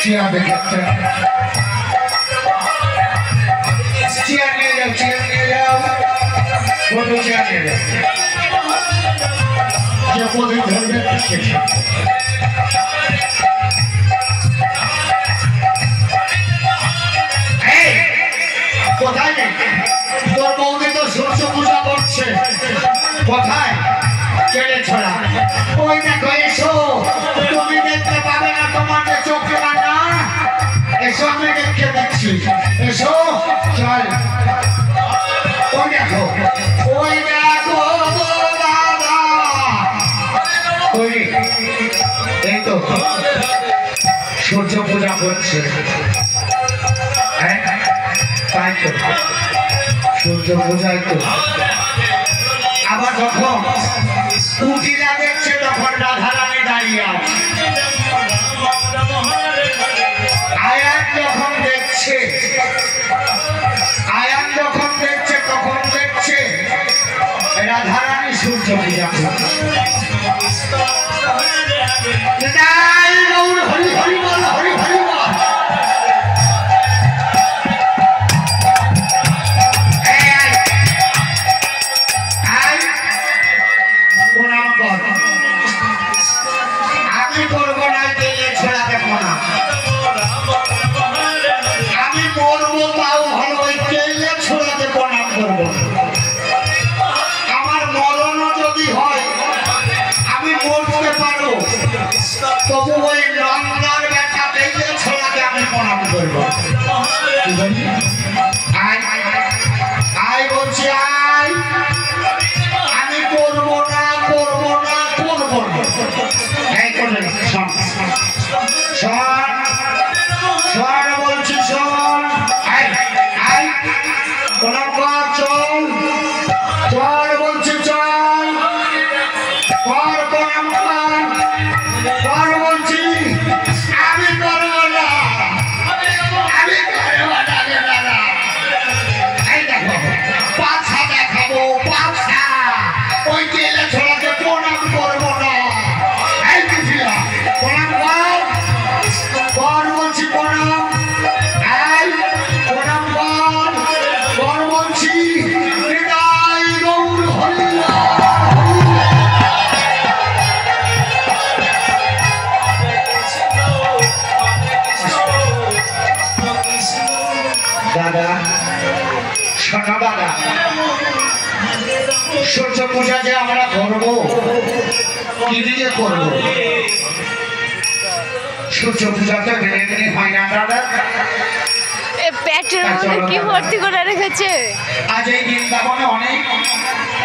chair দেখতে chair নিয়ে যাও ফটো চেয়ার নিয়ে যাও যে প্রদীপ ধরবে কোথায় তোর বৌদি তো সূর্য পূজা করছে কোথায় কেড়ে ছড়া ওই দেখো এসো তুমি দেখতে পাবে না তোমার যে চোখে না এসো আমি দেখে দিচ্ছি এসো চল ওই দেখো দাদা ওই এই তো সূর্য পূজা করছে হ্যাঁ তাই তো সূর্য পূজায় তো আবার যখন কুটিরা দেখছে তখন রাধারানী দাঁড়িয়ে আছে আয়ান যখন দেখছে তখন দেখছে রাধারানী সূর্য পূজা করছে হরি হরি বল হরি হরি বল আমি করবো না ছেড়াতে পোনা আমি মরবো তাও ভালো ওই কেলে ছোড়াতে প্রণাম করবো আমার মরণও যদি হয় আমি মরতে পারো তবু ওই নন্দার ব্যাটা কেলে ছোড়াতে আমি প্রণাম করবো আয় বলছি আয় আমি করবো না এই করে শোন বলছি শোন চল বলছি চল কর বলছি আমি করবো না এই দেখো পাছা দেখাবো পাছা ওই তেলে ছোড়াকে প্রণাম করবো না দাদা শোনো দাদা সূর্য পূজা যে আমরা করবো কি দিয়ে করবো সূর্য পূজাতে মেনে হয় না দাদা পেটের মধ্যে কি ভর্তি করে রেখেছে আজ এই বৃন্দাবনে অনেক